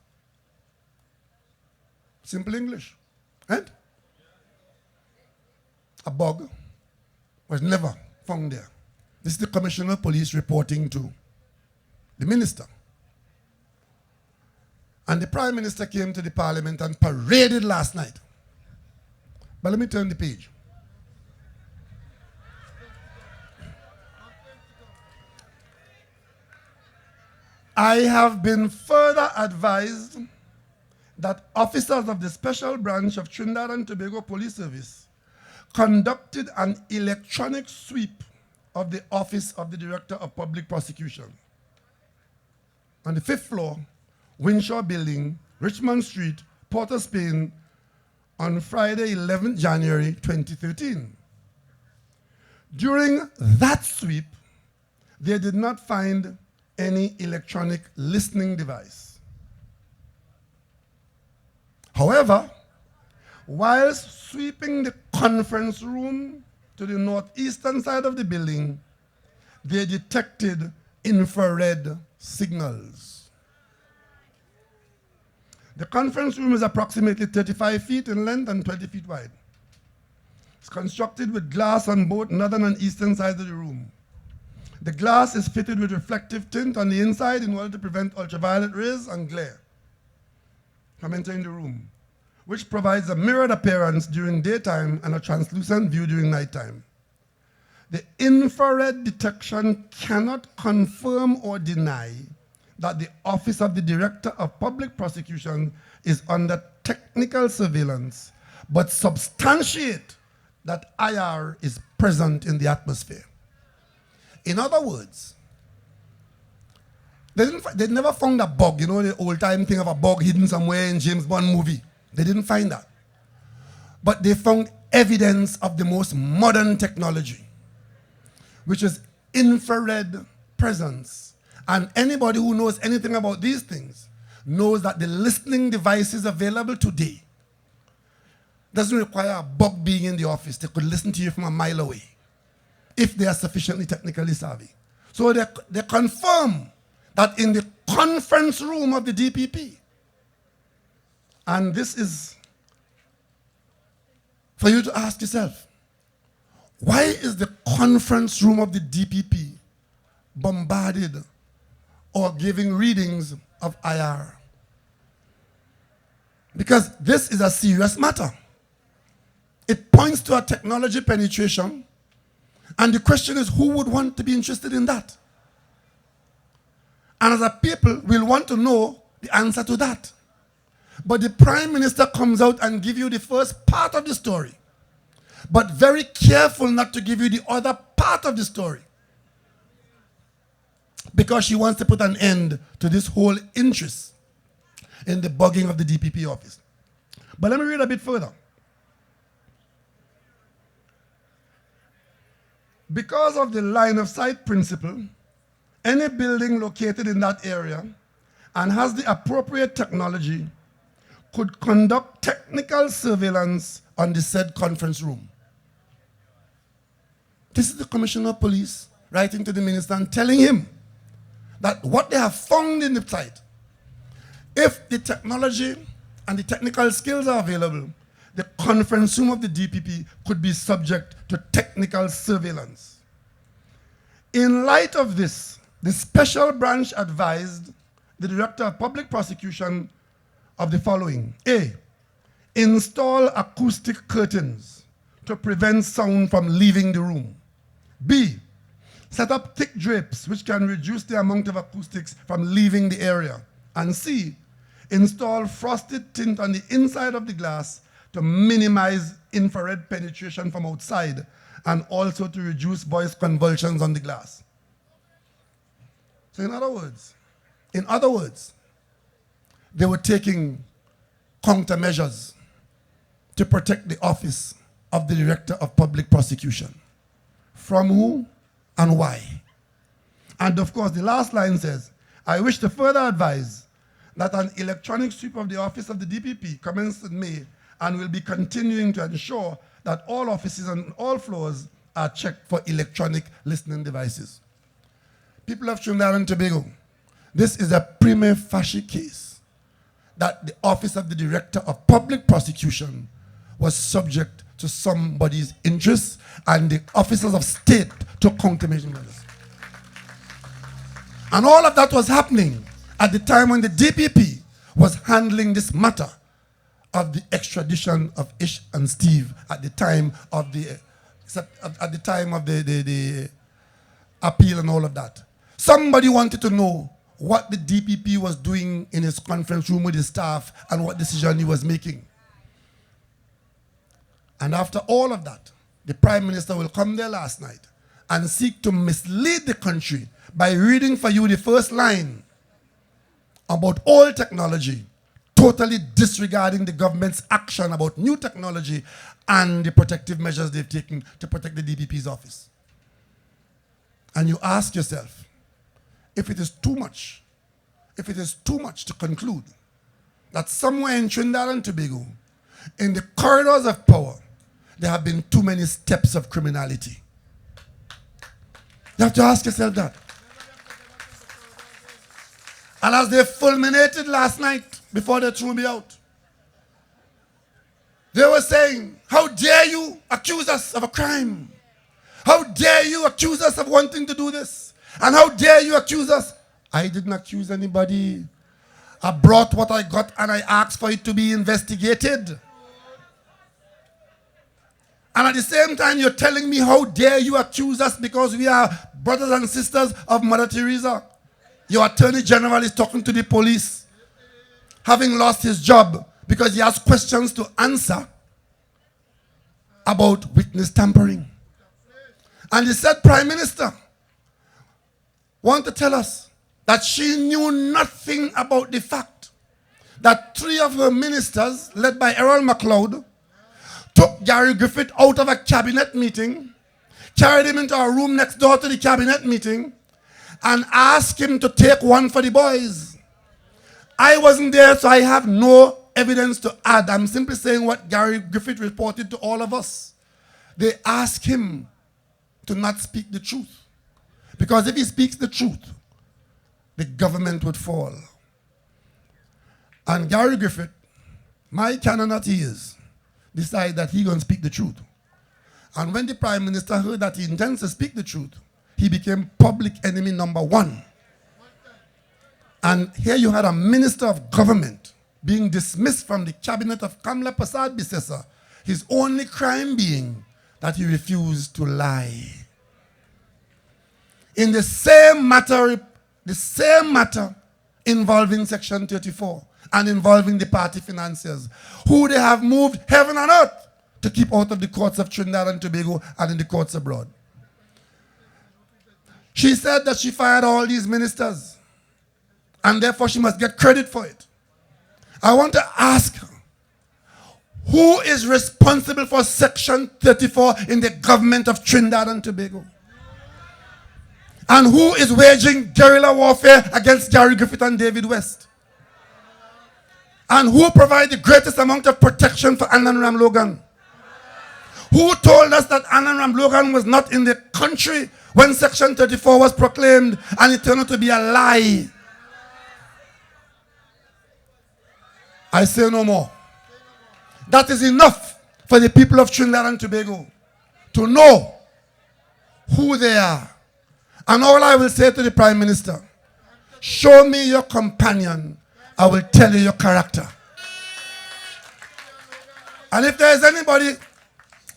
Simple English, right? A bug was never found there. This is the Commissioner of Police reporting to the Minister. And the Prime Minister came to the Parliament and paraded last night. But let me turn the page. I have been further advised that officers of the Special Branch of Trinidad and Tobago Police Service conducted an electronic sweep of the office of the Director of Public Prosecution on the 5th floor, Winshaw Building, Richmond Street, Port of Spain, on Friday, 11th January 2013. During that sweep, they did not find any electronic listening device. However, whilst sweeping the conference room to the northeastern side of the building, they detected infrared signals. The conference room is approximately 35 feet in length and 20 feet wide. It's constructed with glass on both northern and eastern sides of the room. The glass is fitted with reflective tint on the inside in order to prevent ultraviolet rays and glare from entering the room, which provides a mirrored appearance during daytime and a translucent view during nighttime. The infrared detection cannot confirm or deny that the Office of the Director of Public Prosecution is under technical surveillance, but substantiate that IR is present in the atmosphere. In other words, they never found a bug, you know, the old-time thing of a bug hidden somewhere in James Bond movie. They didn't find that. But they found evidence of the most modern technology, which is infrared presence. And anybody who knows anything about these things knows that the listening devices available today doesn't require a bug being in the office. They could listen to you from a mile away if they are sufficiently technically savvy. So they confirm that in the conference room of the DPP, and this is for you to ask yourself, why is the conference room of the DPP bombarded or giving readings of IR? Because this is a serious matter. It points to a technology penetration, and the question is, who would want to be interested in that? And as a people, we'll want to know the answer to that. But the Prime Minister comes out and gives you the first part of the story, but very careful not to give you the other part of the story, because she wants to put an end to this whole interest in the bugging of the DPP office. But let me read a bit further. Because of the line of sight principle, any building located in that area and has the appropriate technology could conduct technical surveillance on the said conference room. This is the Commissioner of Police writing to the Minister and telling him that what they have found in the site, if the technology and the technical skills are available, the conference room of the DPP could be subject to technical surveillance. In light of this, the special branch advised the Director of Public Prosecution of the following. A, install acoustic curtains to prevent sound from leaving the room. B, set up thick drapes which can reduce the amount of acoustics from leaving the area. And C, install frosted tint on the inside of the glass to minimize infrared penetration from outside and also to reduce voice convulsions on the glass. So in other words, they were taking countermeasures to protect the office of the Director of Public Prosecution. From who and why? And of course, the last line says, I wish to further advise that an electronic sweep of the office of the DPP commenced in May and will be continuing to ensure that all offices and all floors are checked for electronic listening devices. People of Trinidad and Tobago, this is a prima facie case that the Office of the Director of Public Prosecution was subject to somebody's interests and the officers of state took countermeasures measures. And all of that was happening at the time when the DPP was handling this matter of the extradition of Ish and Steve at the time of the appeal and all of that. Somebody wanted to know what the DPP was doing in his conference room with his staff and what decision he was making. And after all of that, the Prime Minister will come there last night and seek to mislead the country by reading for you the first line about old technology, totally disregarding the government's action about new technology and the protective measures they've taken to protect the DPP's office. And you ask yourself, if it is too much to conclude that somewhere in Trinidad and Tobago, in the corridors of power, there have been too many steps of criminality. You have to ask yourself that. And as they fulminated last night before they threw me out, they were saying, how dare you accuse us of a crime? How dare you accuse us of wanting to do this? And how dare you accuse us? I didn't accuse anybody. I brought what I got and I asked for it to be investigated. And at the same time, you're telling me, how dare you accuse us because we are brothers and sisters of Mother Teresa? Your Attorney General is talking to the police, having lost his job because he has questions to answer about witness tampering. And he said, Prime Minister, want to tell us that she knew nothing about the fact that 3 of her ministers, led by Errol MacLeod, took Gary Griffith out of a cabinet meeting, carried him into a room next door to the cabinet meeting, and asked him to take one for the boys. I wasn't there, so I have no evidence to add. I'm simply saying what Gary Griffith reported to all of us. They asked him to not speak the truth. Because if he speaks the truth, the government would fall. And Gary Griffith, my canon that he is, decided that he's going to speak the truth. And when the Prime Minister heard that he intends to speak the truth, he became public enemy number 1. And here you had a minister of government being dismissed from the cabinet of Kamla Prasad Bisesa, his only crime being that he refused to lie. In the same matter involving Section 34 and involving the party financiers, who they have moved heaven and earth to keep out of the courts of Trinidad and Tobago and in the courts abroad. She said that she fired all these ministers, and therefore she must get credit for it. I want to ask her, who is responsible for Section 34 in the government of Trinidad and Tobago? And who is waging guerrilla warfare against Gary Griffith and David West? And who provides the greatest amount of protection for Annan Ram Logan? Who told us that Annan Ram Logan was not in the country when Section 34 was proclaimed and it turned out to be a lie? I say no more. That is enough for the people of Trinidad and Tobago to know who they are. And all I will say to the Prime Minister, show me your companion, I will tell you your character. And if there is anybody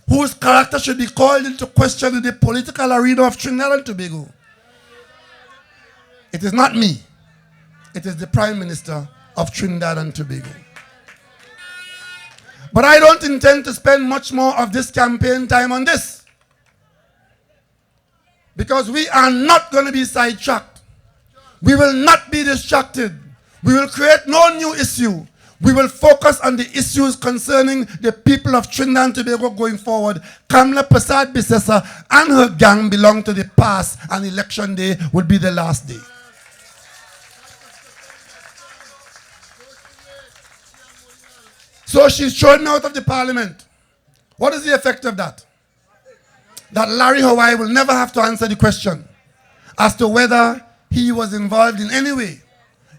whose character should be called into question in the political arena of Trinidad and Tobago, it is not me. It is the Prime Minister of Trinidad and Tobago. But I don't intend to spend much more of this campaign time on this, because we are not going to be sidetracked. We will not be distracted. We will create no new issue. We will focus on the issues concerning the people of Trinidad and Tobago going forward. Kamla Prasad Bisesa and her gang belong to the past, and election day would be the last day. So she's thrown me out of the parliament. What is the effect of that? That Larry Hawaii will never have to answer the question as to whether he was involved in any way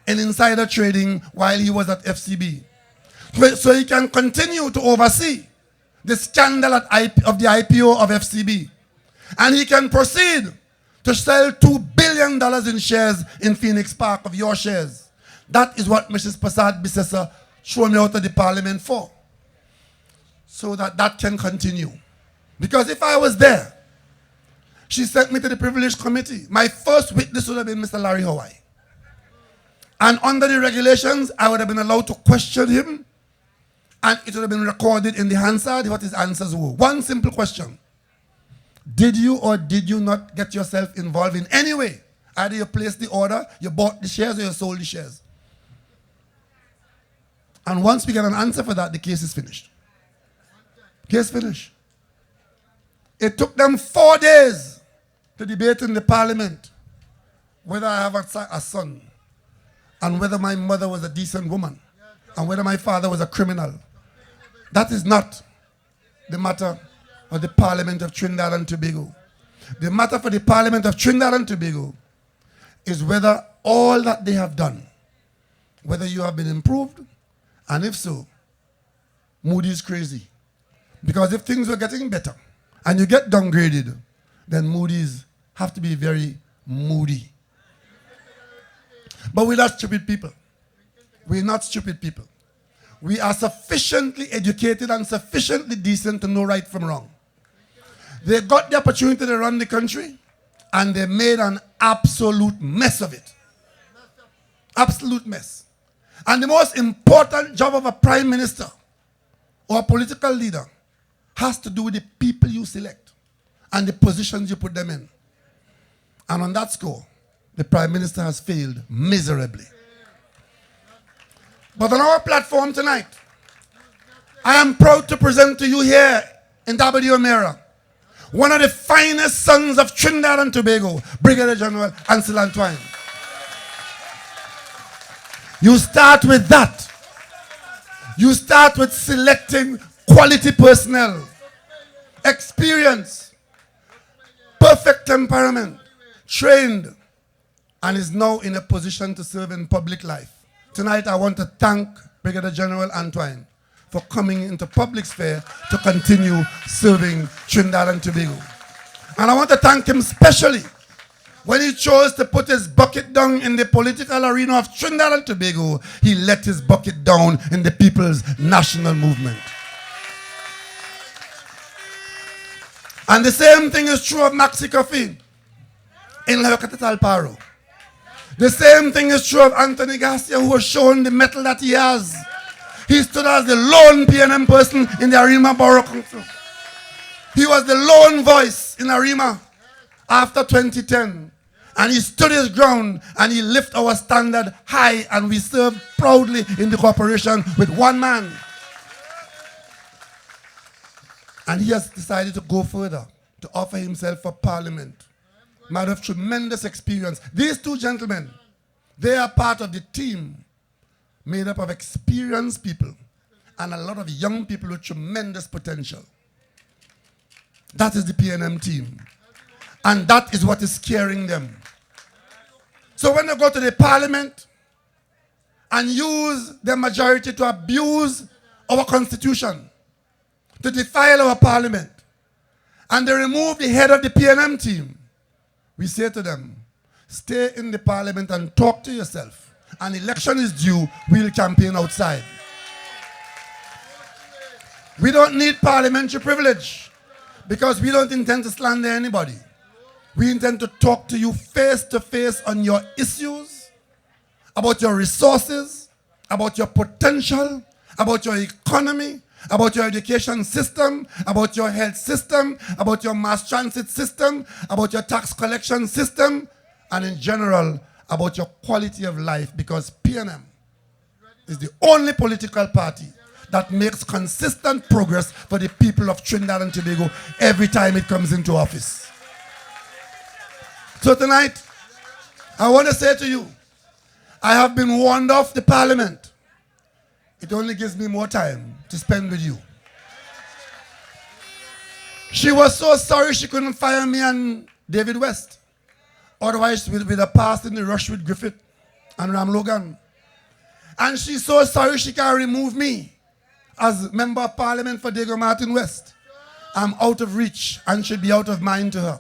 in insider trading while he was at FCB. So he can continue to oversee the scandal of the IPO of FCB. And he can proceed to sell $2 billion in shares in Phoenix Park of your shares. That is what Mrs. Prasad Bisesa threw me out of the parliament for. So that can continue. Because if I was there, she sent me to the privileged committee. My first witness would have been Mr. Larry Hawaii. And under the regulations, I would have been allowed to question him, and it would have been recorded in the Hansard what his answers were. One simple question. Did you or did you not get yourself involved in any way? Either you placed the order, you bought the shares, or you sold the shares. And once we get an answer for that, the case is finished. Case finished. It took them 4 days to debate in the parliament whether I have a son, and whether my mother was a decent woman, and whether my father was a criminal. That is not the matter of the Parliament of Trinidad and Tobago. The matter for the Parliament of Trinidad and Tobago is whether all that they have done, whether you have been improved, and if so, Moody is crazy. Because if things were getting better and you get downgraded, then Moody's have to be very moody. But we're not stupid people. We're not stupid people. We are sufficiently educated and sufficiently decent to know right from wrong. They got the opportunity to run the country, and they made an absolute mess of it. Absolute mess. And the most important job of a prime minister or a political leader has to do with the people you select and the positions you put them in. And on that score, the prime minister has failed miserably. But on our platform tonight, I am proud to present to you here in W. O'Meara one of the finest sons of Trinidad and Tobago, Brigadier General Ansel Antoine. You start with that. You start with selecting quality personnel, experience, perfect temperament, trained, and is now in a position to serve in public life. Tonight I want to thank Brigadier General Antoine for coming into public sphere to continue serving Trinidad and Tobago. And I want to thank him specially when he chose to put his bucket down in the political arena of Trinidad and Tobago. He let his bucket down in the People's National Movement. And the same thing is true of Maxi Coffee in La Capital Paro. The same thing is true of Anthony Garcia, who has shown the mettle that he has. He stood as the lone PNM person in the Arima Borough Council. He was the lone voice in Arima after 2010. And he stood his ground and he lifted our standard high, and we served proudly in the corporation with one man. And he has decided to go further, to offer himself for parliament. Man of tremendous experience. These two gentlemen, they are part of the team made up of experienced people and a lot of young people with tremendous potential. That is the PNM team. And that is what is scaring them. So when they go to the parliament and use their majority to abuse our constitution, to defile our parliament, and they remove the head of the PNM team, we say to them, stay in the parliament and talk to yourself. An election is due, we'll campaign outside. We don't need parliamentary privilege because we don't intend to slander anybody. We intend to talk to you face to face on your issues, about your resources, about your potential, about your economy, about your education system, about your health system, about your mass transit system, about your tax collection system, and in general, about your quality of life, because PNM is the only political party that makes consistent progress for the people of Trinidad and Tobago every time it comes into office. So tonight, I want to say to you, I have been warned off the parliament it only gives me more time to spend with you. She was so sorry she couldn't fire me and David West. Otherwise, we'd have passed in the rush with Griffith and Ram Logan. And she's so sorry she can't remove me as Member of Parliament for Diego Martin West. I'm out of reach and should be out of mind to her.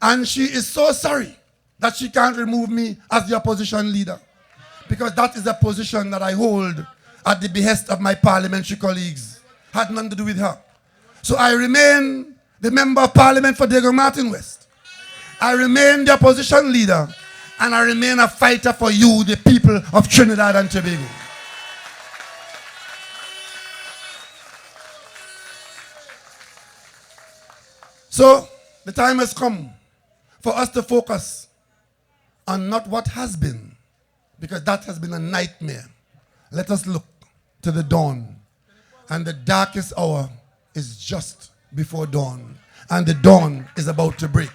And she is so sorry that she can't remove me as the opposition leader, because that is a position that I hold at the behest of my parliamentary colleagues. Had nothing to do with her. So I remain the Member of Parliament for Diego Martin West. I remain the opposition leader, and I remain a fighter for you, the people of Trinidad and Tobago. So the time has come for us to focus on not what has been, because that has been a nightmare. Let us look to the dawn. And the darkest hour is just before dawn. And the dawn is about to break.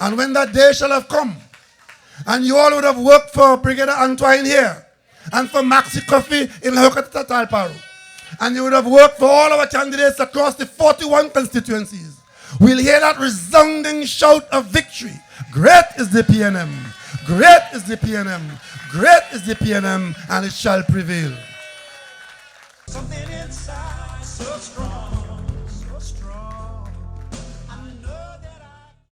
And when that day shall have come, and you all would have worked for Brigadier Antoine here, and for Maxi Coffee in Hokata Talparo, and you would have worked for all our candidates across the 41 constituencies, we'll hear that resounding shout of victory. Great is the PNM. Great is the PNM. Great is the PNM, and it shall prevail.